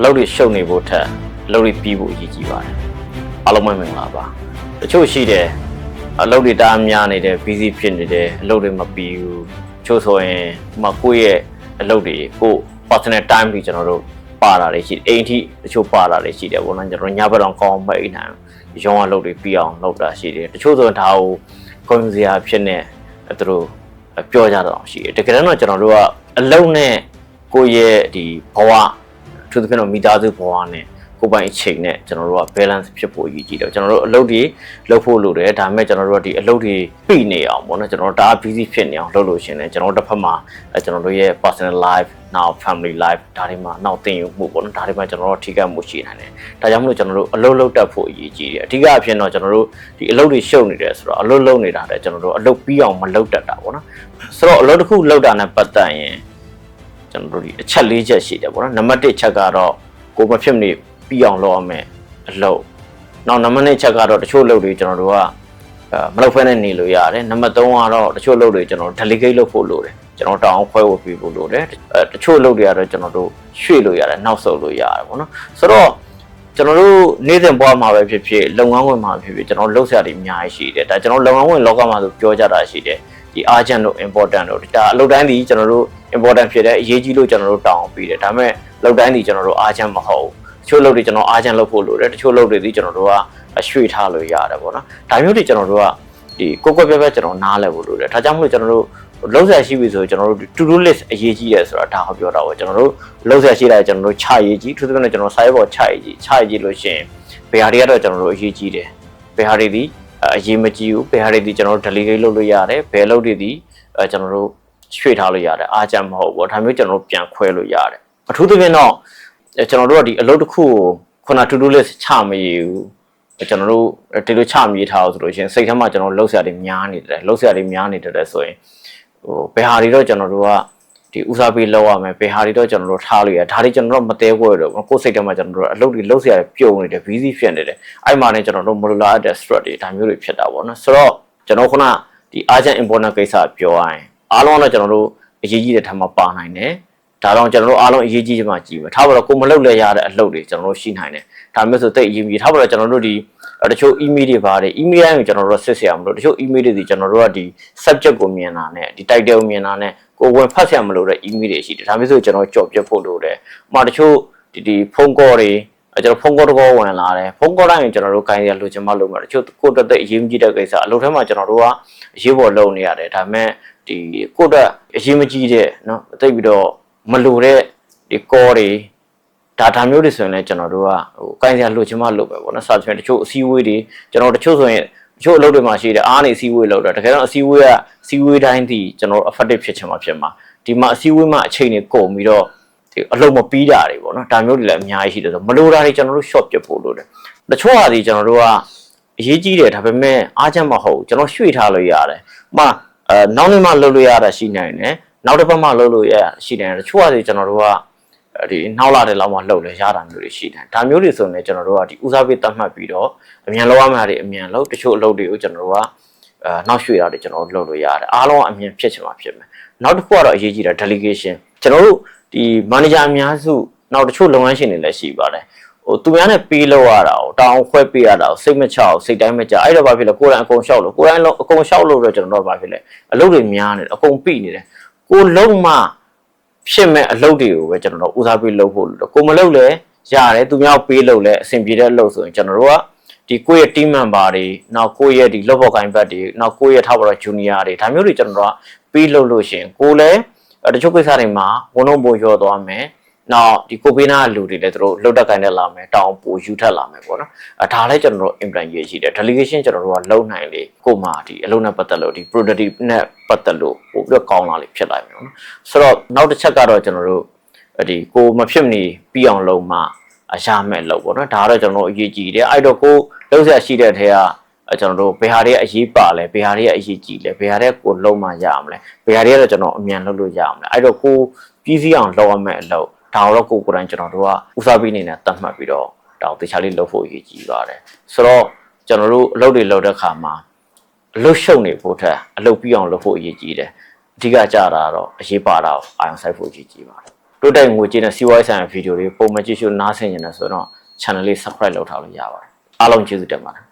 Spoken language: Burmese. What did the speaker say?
လုပ်တွေရှုပ်နေဖို့ထက်အလုပ်တွေပြီးဖို့အရေးကြီးပါတယ်အားလုံးမင်္ဂလာပါတချို့ရှိတယ်အလုပ်တွေတားများနေတယ် busy ဖြစ်နေတယ်အလုပ်တွေမပြီးဘူးချို့ဆိုရင်ကိုယ့်ရဲ့အလုပ်တွေကို personal time တွေကျွန်တော်တို့ပါလာတယ်ရှိတယ်အိမ်ထိတချို့ပါလာတယ်ရှိတယ်ပေါ့နော်ကျွန်တော်ညဘက်တော့ကောင်းမအိမ်နိုင်ရောင်းအလုပ်တွေပြီးအောင်လုပ်တာရှိတယ်တချို့ဆိုရင်ဒါကိုကွန်ပျူတာဖြစ်နေသူတို့ပြောကြတော့ရှိတယ်တကယ်တော့ကျွန်တော်တို့ကအလုပ်နဲ့ကိုယ့်ရဲ့ဒီဘဝသူတို့ကတော့မိသားစုဘဝနဲ့ကိုယ်ပိုင်အချိန်နဲ့ကျွန်တော်တို့က balance ဖြစ်ဖို့အရေးကြီးတယ်ကျွန်တော်တို့အလုပ်တွေလုပ်ဖို့လိုတယ်ဒါပေမဲ့ကျွန်တော်တို့ကဒီအလုပ်တွေပြီးနေအောင်ပေါ့နော်ကျွန်တော်တို့ဒါ busy ဖြစ်နေအောင်လုပ်လို့ရှင်တယ်ကျွန်တော်တို့တစ်ဖက်မှာကျွန်တော်တို့ရဲ့ personal life now family life ဒါတွေမှာနောက်တင်ယူမှုပေါ့နော်ဒါတွေမှာကျွန်တော်တို့ထိခိုက်မှုရှိနေတယ်ဒါကြောင့်မလို့ကျွန်တော်တို့အလုပ်လုပ်တတ်ဖို့အရေးကြီးတယ်အဓိကအဖြစ်တော့ကျွန်တော်တို့ဒီအလုပ်တွေရှုပ်နေတယ်ဆိုတော့အလုပ်လုပ်နေတာတဲ့ကျွန်တော်တို့အလုပ်ပြီးအောင်မလုပ်တတ်တာပေါ့နော်ဆိုတော့အလုပ်တစ်ခုလုပ်တာနဲ့ပတ်သက်ရင်ကျွန်တော်တို့ဒီအချက်၄ချက်ရှိတယ်ပေါ့နော်နံပါတ်1ချက်ကတော့ကိုမဖြစ်မနေပြီးအောင်လုပ်ရမယ်အလုပ်နောက်နံပါတ်2ချက်ကတော့တချို့အလုပ်တွေကျွန်တော်တို့ကမလုပ်ဖဲနဲ့နေလို့ရတယ်နံပါတ်3ကတော့တချို့အလုပ်တွေကျွန်တော် delegate လုပ်ဖို့လိုတယ်ကျွန်တော်တောင်းခွဲဝေပြီးဖို့လိုတယ်တချို့အလုပ်တွေကတော့ကျွန်တော်တို့ရွှေ့လို့ရတယ်နောက်ဆုတ်လို့ရတယ်ပေါ့နော်ဆိုတော့ကျွန်တော်တို့နေ့စဉ်ဘဝမှာပဲဖြစ်ဖြစ်လုပ်ငန်းဝင်မှာဖြစ်ဖြစ်ကျွန်တော်လုပ်စရာတွေအများကြီးရှိတယ်ဒါကျွန်တော်လုပ်ငန်းဝင်လောကမှာဆိုပြောကြတာရှိတယ်ဒီ urgent တို့ important တို့ဒါအလုပ်တိုင်းဒီကျွန်တော်တို့ important ဖြစ်တဲ့အရေးကြီးလို့ကျွန်တော်တို့တောင်းပြီးတယ်ဒါပေမဲ့လုပ်တိုင်းဒီကျွန်တော်တို့ urgent မဟုတ်တချို့လုပ်တွေကျွန်တော်အားချမ်းလုပ်ဖို့လိုတယ်တချို့လုပ်တွေဒီကျွန်တော်တို့ကရွှေ့ထားလို့ရတယ်ပေါ့နော်ဒါမျိုးတွေကျွန်တော်တို့ကဒီကိုကွက်ပြပြကျွန်တော်နားလည်ဖို့လိုတယ်ဒါကြောင့်မို့ကျွန်တော်တို့လုံးဆက်ရှိပြီဆိုကျွန်တော်တို့ to do list အရေးကြီးတယ်ဆိုတာဒါကိုပြောတာပေါ့ကျွန်တော်တို့လုံးဆက်ရှိလိုက်ကျွန်တော်တို့ခြာရေးကြီးသူတို့ကကျွန်တော်စာရေးပေါ်ခြာရေးကြီးလို့ရှိရင်ဘယ်ဟာတွေကတော့ကျွန်တော်တို့အရေးကြီးတယ်ဘယ်ဟာတွေဒီအရေးမကြီးဘူးဘယ်ဟာတွေဒီကျွန်တော်တို့ delegate လုပ်လို့ရတယ်ဘယ်လုပ်တွေဒီကျွန်တော်တို့ရွှေ့ထားလို့ရတယ်အားချမ်းမဟုတ်ဘူးဒါမျိုးကျွန်တော်တို့ပြန်ခွဲလို့ရတယ်အထူးသဖြင့်တော့ကျွန်တော်တို့ကဒီအလုပ်တစ်ခုကိုခုန to do list ချမရဘူးကျွန်တော်တို့ဒီလိုချမရထားအောင်ဆိုလို့ရှိရင်စိတ်ထဲမှာကျွန်တော်လှုပ်ရှားတွေများနေတယ်လှုပ်ရှားတွေများနေတယ်ဆိုရင်ဘယ်ဟာတွေတော့ကျွန်တော်တို့ကဒီဦးစားပေးလုပ်ရမယ်ဘယ်ဟာတွေတော့ကျွန်တော်တို့ထားလို့ရဒါတွေကျွန်တော်တို့မသေးခွဲတော့ကိုယ်စိတ်ထဲမှာကျွန်တော်တို့အလုပ်တွေလှုပ်ရှားတွေပြုံနေတယ် busy ဖြစ်နေတယ်အဲ့မှာလည်းကျွန်တော်တို့မလိုလားတဲ့ stress တွေဒါမျိုးတွေဖြစ်တာပေါ့နော်ဆိုတော့ကျွန်တော်ခုနဒီ urgent important ကိစ္စပြောရရင်အားလုံးတော့ကျွန်တော်တို့အရေးကြီးတဲ့ထပ်မှာပါနိုင်တယ်ဒါတော့ကျွန်တော်တို့အားလုံးအရေးကြီးမှကြည့်မယ်ထားပါတော့ကိုမလုပ်လဲရတဲ့အလုပ်တွေကျွန်တော်တို့ရှိနိုင်တယ်ဒါမျိုးဆိုတိတ်အရေးကြီးထားပါတော့ကျွန်တော်တို့ဒီတချို့ email တွေပါတယ် email တိုင်းကိုကျွန်တော်တို့စစ်ဆရာမလို့တချို့ email တွေဒီကျွန်တော်တို့ကဒီ subject ကိုမြင်တာနဲ့ဒီ title ကိုမြင်တာနဲ့ကိုဝင်ဖတ်ဆရာမလို့တဲ့ email တွေရှိတယ်ဒါမျိုးဆိုကျွန်တော်ကြော်ပြတ်ဖို့လိုတယ်ဥပမာတချို့ဒီဖုန်း call တွေကျွန်တော်ဖုန်း call တကောဝင်လာတယ်ဖုန်း call တိုင်းကျွန်တော်တို့ခိုင်းရလို့ကျွန်မလုပ်မှာတချို့ကိုတက်တဲ့အရေးကြီးတဲ့ကိစ္စအလုပ်ထဲမှာကျွန်တော်တို့ကအရေးပေါ်လုပ်နေရတယ်ဒါပေမဲ့ဒီကိုတက်အရေးမကြီးတဲ့เนาะတိတ်ပြီးတော့မလိုတဲ့ဒီ call တွေဒါမျိုးတွေဆိုရင်လည်းကျွန်တော်တို့ကကိုင်းစရာလိုချင်မှလုပ်ပဲပေါ့နော်စာပြင်တချို့အစည်းအဝေးတွေကျွန်တော်တချို့ဆိုရင်တချို့အလုပ်တွေမှာရှိတယ်အားနေအစည်းအဝေးလုပ်တာတကယ်တော့အစည်းအဝေးကအစည်းအဝေးတိုင်းဒီကျွန်တော် effective ဖြစ်ချင်မှာဖြစ်မှာဒီမှာအစည်းအဝေးမှာအချိန်တွေကုန်ပြီးတော့ဒီအလုပ်မပြီးတာတွေပေါ့နော်ဒါမျိုးတွေလည်းအများကြီးရှိတယ်ဆိုမလိုတာတွေကျွန်တော်တို့ short ပြဖို့လိုတယ်တချို့ဟာဒီကျွန်တော်တို့ကအရေးကြီးတယ်ဒါပေမဲ့အားချက်မဟုတ်ဘူးကျွန်တော်ရွှေ့ထားလို့ရတယ်နောက်နေ့မှလုပ်လို့ရတာရှိနိုင်တယ်နောက်တစ်ပတ်မှလုပ်လို့ရရှိတယ်တချို့ဟာဒီကျွန်တော်တို့ကဒီနောက်လာတဲ့လောက်မှလှုပ်လဲရတာမျိုးတွေရှိတယ်ဒါမျိုးတွေဆိုရင်ကျွန်တော်တို့ကဒီဦးစားပေးတတ်မှတ်ပြီးတော့အမြန်လောက်ရမှာတွေအမြန်လောက်တချို့အလုပ်တွေကိုကျွန်တော်တို့ကနောက်ရွှေ့တာတွေကျွန်တော်တို့လုပ်လို့ရတယ်အားလုံးအမြန်ဖြစ်ချင်မှဖြစ်မယ်နောက်တစ်ခုကတော့အရေးကြီးတာ delegation ကျွန်တော်တို့ဒီ manager အများစုနောက်တချို့လုပ်ငန်းရှင်တွေလည်းရှိပါတယ်သူများနဲ့ပေးလို့ရတာကိုတောင်းခွဲပေးရတာကိုစိတ်မချအောင်စိတ်တိုင်းမချအဲ့တော့ဘာဖြစ်လဲကိုယ်တိုင်အကုန်ရှောက်လို့ကိုယ်တိုင်အကုန်ရှောက်လို့တော့ကျွန်တော်တို့ဘာဖြစ်လဲအလုပ်တွေများနေတယ်အကုန်ပြိနေတယ်ကိုလုံးမဖြစ်မဲ့အလုပ်တွေကိုပဲကျွန်တော်တို့ဦးစားပေးလုပ်ဖို့လို့ကိုမလုပ်လဲရတယ်သူများပေးလို့လဲအဆင်ပြေတဲ့အလုပ်ဆိုရင်ကျွန်တော်တို့ကဒီကိုယ့်ရဲ့ team member တွေနောက်ကိုယ့်ရဲ့ဒီလုပ်ဖို့ကိုင်ဘတ်တွေနောက်ကိုယ့်ရဲ့ထားပါတော့ junior တွေဒါမျိုးတွေကျွန်တော်တို့ကပေးလို့ရှင်ကိုလည်းတချို့ကိစ္စတွေမှာဝန်တော့ပို့ရောသွားမယ်နောက်ဒီကိုပေးနာလူတွေလည်းသူတို့လှုပ်တက်ကိုင်နဲ့လာမယ်တောင်းပို့ယူထက်လာမယ်ပေါ့နော်ဒါလည်းကျွန်တော်တို့ implement ရေးရှိတယ် delegation ကျွန်တော်တို့ကလုံနိုင်လေကိုမှဒီအလုံးနဲ့ပတ်သက်လို့ဒီ productive နဲ့ပတ်သက်လို့ပို့ပြီးတော့ကောင်းလာလေဖြစ်လာမယ်နော်ဆိုတော့နောက်တစ်ချက်ကတော့ကျွန်တော်တို့ဒီကိုမဖြစ်မနေပြီးအောင်လုပ်မှရမယ်လို့ပေါ့နော်ဒါကတော့ကျွန်တော်တို့အရေးကြီးတယ်အဲ့တော့ကိုလုံးဆက်ရှိတဲ့ထဲကကျွန်တော်တို့ဘယ်ဟာတွေအရေးပါလဲဘယ်ဟာတွေအရေးကြီးလဲဘယ်ဟာတွေကိုလုံးမှရအောင်လဲဘယ်ဟာတွေကတော့ကျွန်တော်အမြန်လုပ်လို့ရအောင်လဲအဲ့တော့ကိုပြီးစီးအောင်လုပ်ရမယ်အလုပ်ဒါတော့ကိုယ်တိုင်ကျွန်တော်တို့ကဦးစားပေးနေနဲ့တတ်မှတ်ပြီးတော့ဒါကိုတခြားလေးလုပ်ဖို့အရေးကြီးပါတယ်ဆိုတော့ကျွန်တော်တို့အလုပ်တွေလုပ်တဲ့ခါမှာအလုပ်ရှုပ်နေဖို့ထက်အလုပ်ပြီးအောင်လုပ်ဖို့အရေးကြီးတယ်အဓိကကြတာတော့အရေးပါတာကိုအာရုံစိုက်ဖို့အရေးကြီးပါတယ် တိုးတက်ငွေကြေးနဲ့စီးပွားရေးဆိုင်ရာဗီဒီယိုတွေပုံမှန်ကြည့်ရှုနားဆင်နေတယ်ဆိုတော့ channel လေး subscribe လုပ်ထားလို့ရပါတယ်အားလုံးကျေးဇူးတင်ပါတယ်